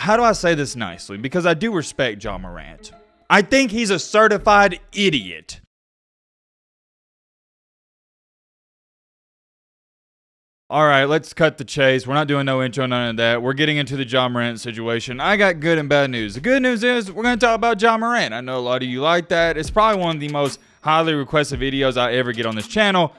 how do I say this nicely? Because I do respect Ja Morant. I think he's a certified idiot. All right, let's cut the chase. We're not doing no intro, none of that. We're getting into the Ja Morant situation. I got good and bad news. The good news is we're going to talk about Ja Morant. I know a lot of you like that. It's probably one of the most highly requested videos I ever get on this channel.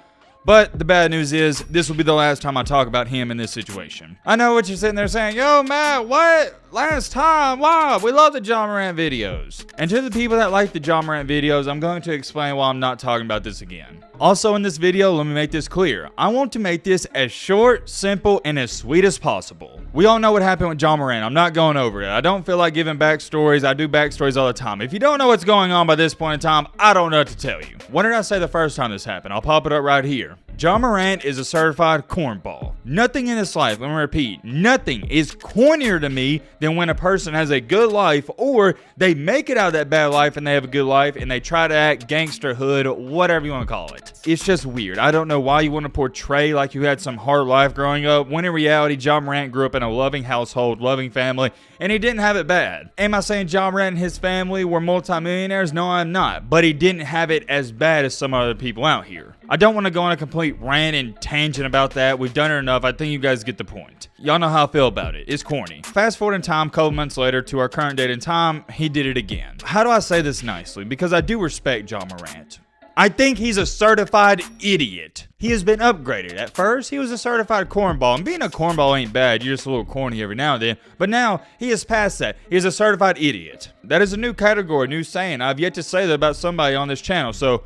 But the bad news is this will be the last time I talk about him in this situation. I know what you're sitting there saying. Yo, Matt, what? Last time? Wow, we love the Ja Morant videos. And to the people that like the Ja Morant videos, I'm going to explain why I'm not talking about this again. Also in this video, let me make this clear. I want to make this as short, simple, and as sweet as possible. We all know what happened with Ja Morant. I'm not going over it. I don't feel like giving backstories. I do backstories all the time. If you don't know what's going on by this point in time, I don't know what to tell you. What did I say the first time this happened? I'll pop it up right here. Ja Morant is a certified cornball. Nothing in this life, let me repeat, nothing is cornier to me than when a person has a good life or they make it out of that bad life and they have a good life and they try to act gangster hood, whatever you want to call it. It's just weird. I don't know why you want to portray like you had some hard life growing up when in reality Ja Morant grew up in a loving household, loving family, and he didn't have it bad. Am I saying Ja Morant and his family were multimillionaires? No, I'm not. But he didn't have it as bad as some other people out here. I don't want to go on a complete rant and tangent about that. We've done it enough. I think you guys get the point. Y'all know how I feel about it. It's corny. Fast forward in time, a couple months later to our current date in time, he did it again. How do I say this nicely? Because I do respect Ja Morant. I think he's a certified idiot. He has been upgraded. At first, he was a certified cornball. And being a cornball ain't bad. You're just a little corny every now and then. But now, he has passed that. He is a certified idiot. That is a new category, new saying. I've yet to say that about somebody on this channel. So,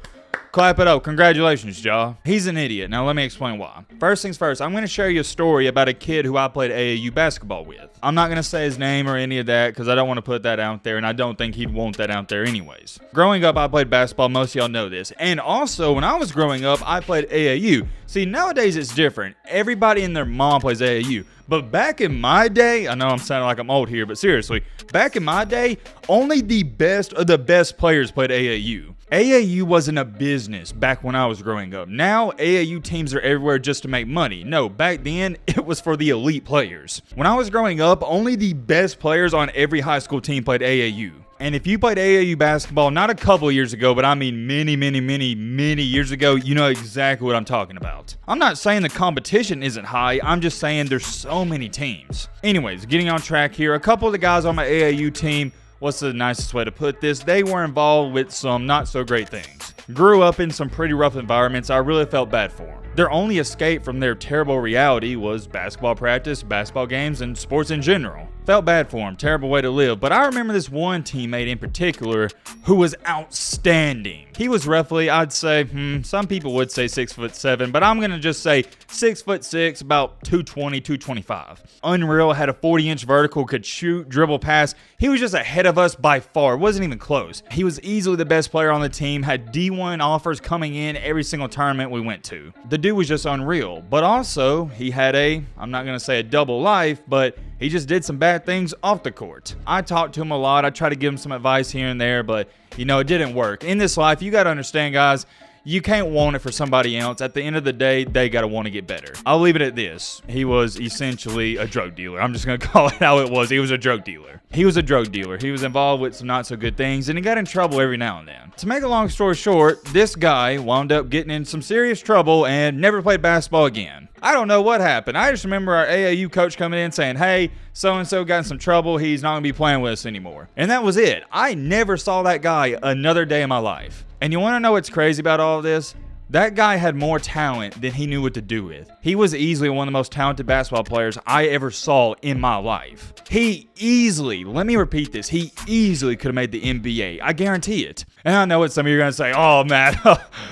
clap it up. Congratulations, Ja. He's an idiot. Now, let me explain why. First things first, I'm going to share you a story about a kid who I played AAU basketball with. I'm not going to say his name or any of that because I don't want to put that out there, and I don't think he'd want that out there anyways. Growing up, I played basketball. Most of y'all know this. And also, when I was growing up, I played AAU. See, nowadays it's different. Everybody and their mom plays AAU. But back in my day, I know I'm sounding like I'm old here, but seriously, back in my day, only the best of the best players played AAU. AAU wasn't a business back when I was growing up. Now, AAU teams are everywhere just to make money. No, back then, it was for the elite players. When I was growing up, only the best players on every high school team played AAU. And if you played AAU basketball, not a couple years ago, but I mean many years ago, you know exactly what I'm talking about. I'm not saying the competition isn't high, I'm just saying there's so many teams. Anyways, getting on track here, a couple of the guys on my AAU team, what's the nicest way to put this? They were involved with some not so great things. Grew up in some pretty rough environments. I really felt bad for them. Their only escape from their terrible reality was basketball practice, basketball games, and sports in general. Felt bad for them. Terrible way to live. But I remember this one teammate in particular who was outstanding. He was roughly, I'd say, some people would say 6'7", but I'm going to just say 6'6", about 220, 225. Unreal, had a 40-inch vertical, could shoot, dribble, pass. He was just ahead of us by far. It wasn't even close. He was easily the best player on the team, had D1 offers coming in every single tournament we went to. The dude was just unreal. But also, he had I'm not going to say a double life, but he just did some bad things off the court. I talked to him a lot. I tried to give him some advice here and there, but, you know, it didn't work. In this life, you got to understand, guys, you can't want it for somebody else. At the end of the day, they got to want to get better. I'll leave it at this. He was essentially a drug dealer. I'm just going to call it how it was. He was a drug dealer. He was a drug dealer. He was involved with some not so good things, and he got in trouble every now and then. To make a long story short, this guy wound up getting in some serious trouble and never played basketball again. I don't know what happened. I just remember our AAU coach coming in saying, hey, so-and-so got in some trouble. He's not going to be playing with us anymore. And that was it. I never saw that guy another day in my life. And you want to know what's crazy about all of this? That guy had more talent than he knew what to do with. He was easily one of the most talented basketball players I ever saw in my life. He easily, let me repeat this, he easily could have made the NBA. I guarantee it. And I know what some of you are going to say, oh man,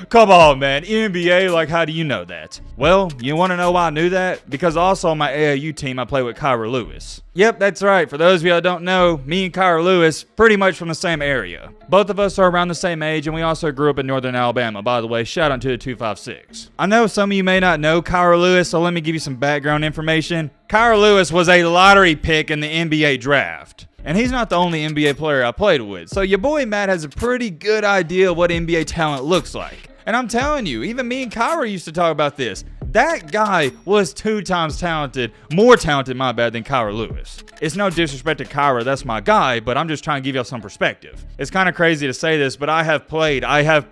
come on man, NBA, like how do you know that? Well, you want to know why I knew that? Because also on my AAU team, I play with Kyra Lewis. Yep, that's right. For those of you that don't know, me and Kyra Lewis, pretty much from the same area. Both of us are around the same age, and we also grew up in Northern Alabama. By the way, shout out to the 256. I know some of you may not know Kyra Lewis, so let me give you some background information. Kyra Lewis was a lottery pick in the NBA draft. And he's not the only NBA player I played with. So your boy Matt has a pretty good idea of what NBA talent looks like. And I'm telling you, even me and Kyra used to talk about this. That guy was 2 times talented, more talented, my bad, than Kyra Lewis. It's no disrespect to Kyra, that's my guy, but I'm just trying to give y'all some perspective. It's kind of crazy to say this, but I have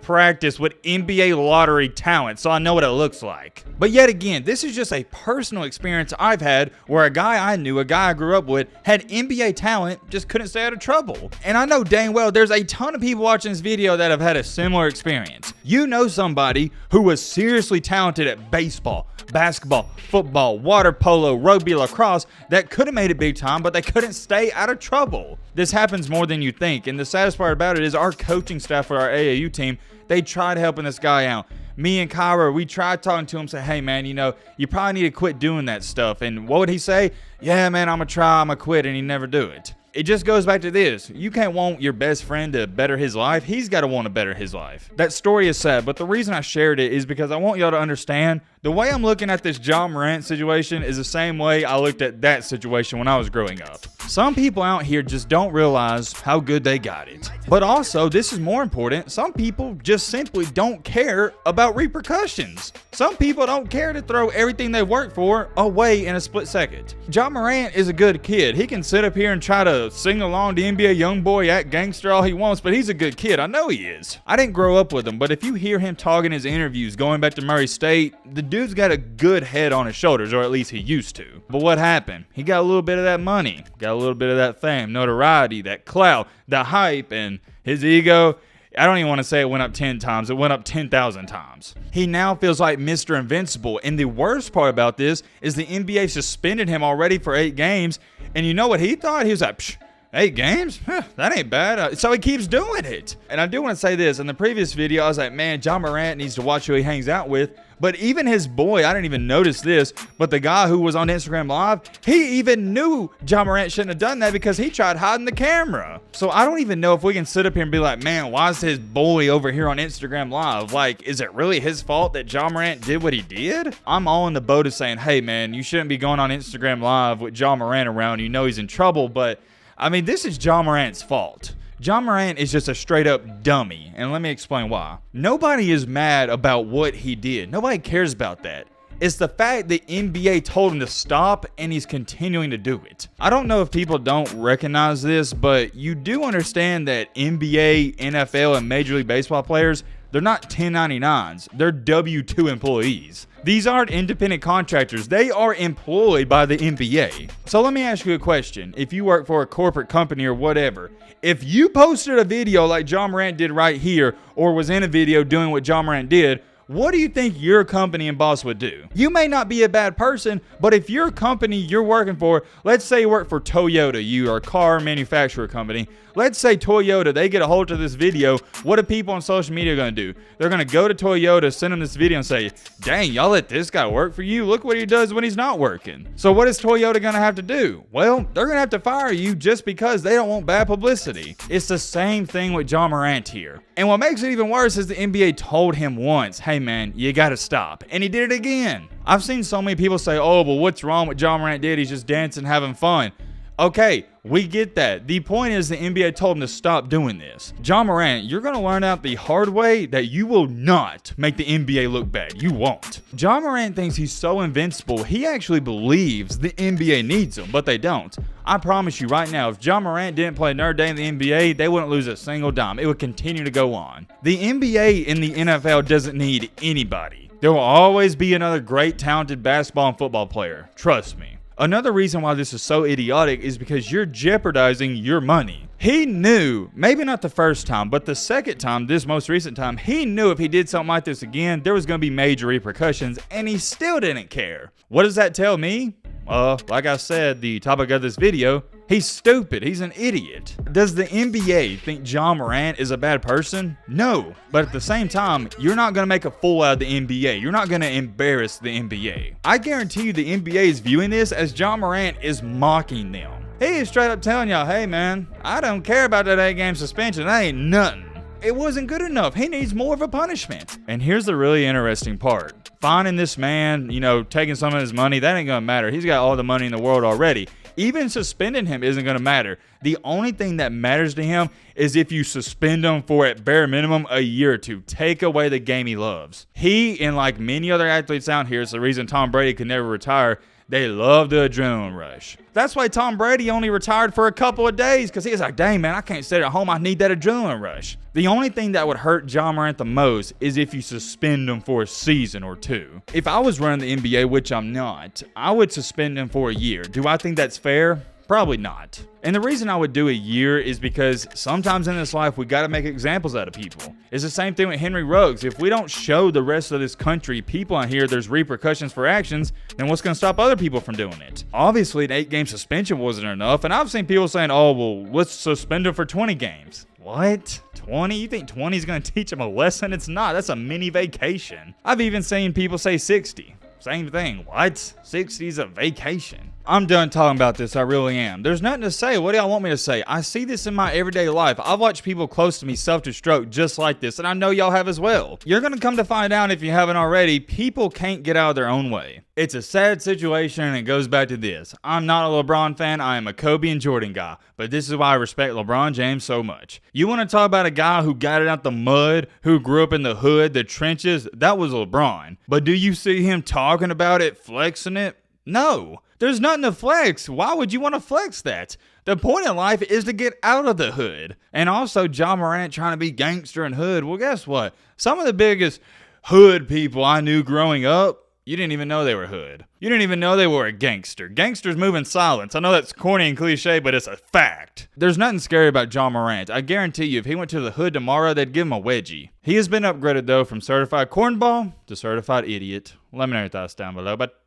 practiced with NBA lottery talent, so I know what it looks like. But yet again, this is just a personal experience I've had where a guy I knew, a guy I grew up with, had NBA talent, just couldn't stay out of trouble. And I know dang well there's a ton of people watching this video that have had a similar experience. You know somebody who was seriously talented at baseball, basketball, football, water polo, rugby, lacrosse that could have made it big time, but they couldn't stay out of trouble. This happens more than you think, and the saddest part about it is our coaching staff for our AAU team, they tried helping this guy out. Me and Kyra, we tried talking to him, say, hey man, you probably need to quit doing that stuff. And what would he say? Yeah man, I'm gonna quit, and he'd never do it. It just goes back to this. You can't want your best friend to better his life. He's got to want to better his life. That story is sad, but the reason I shared it is because I want y'all to understand the way I'm looking at this Ja Morant situation is the same way I looked at that situation when I was growing up. Some people out here just don't realize how good they got it. But also, this is more important, some people just simply don't care about repercussions. Some people don't care to throw everything they work for away in a split second. Ja Morant is a good kid. He can sit up here and try to sing along to NBA Youngboy, act gangster all he wants, but he's a good kid. I know he is. I didn't grow up with him, but if you hear him talking his interviews going back to Murray State, the dude's got a good head on his shoulders, or at least he used to. But what happened? He got a little bit of that money, got a little bit of that fame, notoriety, that clout, the hype, and his ego. I don't even want to say it went up 10 times. It went up 10,000 times. He now feels like Mr. Invincible. And the worst part about this is the NBA suspended him already for 8 games. And you know what he thought? He was like, psh, 8 games? That ain't bad. So he keeps doing it. And I do want to say this. In the previous video, I was like, man, Ja Morant needs to watch who he hangs out with. But even his boy, I didn't even notice this, but the guy who was on Instagram Live, he even knew Ja Morant shouldn't have done that because he tried hiding the camera. So I don't even know if we can sit up here and be like, man, why is his boy over here on Instagram Live? Like, is it really his fault that Ja Morant did what he did? I'm all in the boat of saying, hey, man, you shouldn't be going on Instagram Live with Ja Morant around. You know he's in trouble, but I mean, this is Ja Morant's fault. Ja Morant is just a straight up dummy, and let me explain why. Nobody is mad about what he did. Nobody cares about that. It's the fact that NBA told him to stop and he's continuing to do it. I don't know if people don't recognize this, but you do understand that NBA, NFL, and Major League Baseball players, they're not 1099s. They're W-2 employees. These aren't independent contractors. They are employed by the NBA. So let me ask you a question. If you work for a corporate company or whatever, if you posted a video like Ja Morant did right here, or was in a video doing what Ja Morant did, what do you think your company and boss would do? You may not be a bad person, but if your company you're working for, let's say you work for Toyota, you are a car manufacturer company. Let's say Toyota, they get a hold of this video. What are people on social media going to do? They're going to go to Toyota, send them this video and say, dang, y'all let this guy work for you. Look what he does when he's not working. So what is Toyota going to have to do? Well, they're going to have to fire you just because they don't want bad publicity. It's the same thing with Ja Morant here. And what makes it even worse is the NBA told him once, hey man, you got to stop. And he did it again. I've seen so many people say, oh, but what's wrong with Ja Morant did? He's just dancing, having fun. Okay, we get that. The point is the NBA told him to stop doing this. Ja Morant, you're going to learn out the hard way that you will not make the NBA look bad. You won't. Ja Morant thinks he's so invincible, he actually believes the NBA needs him, but they don't. I promise you right now, if Ja Morant didn't play another day in the NBA, they wouldn't lose a single dime. It would continue to go on. The NBA and the NFL doesn't need anybody. There will always be another great, talented basketball and football player. Trust me. Another reason why this is so idiotic is because you're jeopardizing your money. He knew, maybe not the first time, but the second time, this most recent time, he knew if he did something like this again, there was going to be major repercussions, and he still didn't care. What does that tell me? Like I said, the topic of this video, he's stupid. He's an idiot. Does the NBA think Ja Morant is a bad person? No. But at the same time, you're not going to make a fool out of the NBA. You're not going to embarrass the NBA. I guarantee you the NBA is viewing this as Ja Morant is mocking them. He is straight up telling y'all, hey man, I don't care about that 8-game suspension. That ain't nothing. It wasn't good enough. He needs more of a punishment. And here's the really interesting part. Finding this man, taking some of his money, that ain't gonna matter. He's got all the money in the world already. Even suspending him isn't going to matter. The only thing that matters to him is if you suspend him for at bare minimum a year or two. Take away the game he loves. He, and like many other athletes out here, it's the reason Tom Brady could never retire. They love the adrenaline rush. That's why Tom Brady only retired for a couple of days, because he was like, dang, man, I can't sit at home. I need that adrenaline rush. The only thing that would hurt Ja Morant the most is if you suspend him for a season or two. If I was running the NBA, which I'm not, I would suspend him for a year. Do I think that's fair? Probably not. And the reason I would do a year is because sometimes in this life, we got to make examples out of people. It's the same thing with Henry Ruggs. If we don't show the rest of this country, people out here, there's repercussions for actions, then what's going to stop other people from doing it? Obviously, an 8-game suspension wasn't enough. And I've seen people saying, oh, well, let's suspend him for 20 games. What? 20? You think 20 is going to teach him a lesson? It's not. That's a mini vacation. I've even seen people say 60. Same thing. What? 60 is a vacation. I'm done talking about this. I really am. There's nothing to say. What do y'all want me to say? I see this in my everyday life. I've watched people close to me self-destruct just like this, and I know y'all have as well. You're going to come to find out, if you haven't already, people can't get out of their own way. It's a sad situation, and it goes back to this. I'm not a LeBron fan. I am a Kobe and Jordan guy, but this is why I respect LeBron James so much. You want to talk about a guy who got it out the mud, who grew up in the hood, the trenches? That was LeBron. But do you see him talking about it, flexing it? No. There's nothing to flex. Why would you want to flex that? The point in life is to get out of the hood. And also, Ja Morant trying to be gangster and hood. Well, guess what? Some of the biggest hood people I knew growing up, you didn't even know they were hood. You didn't even know they were a gangster. Gangsters move in silence. I know that's corny and cliche, but it's a fact. There's nothing scary about Ja Morant. I guarantee you, if he went to the hood tomorrow, they'd give him a wedgie. He has been upgraded, though, from certified cornball to certified idiot. Let me know your thoughts down below, but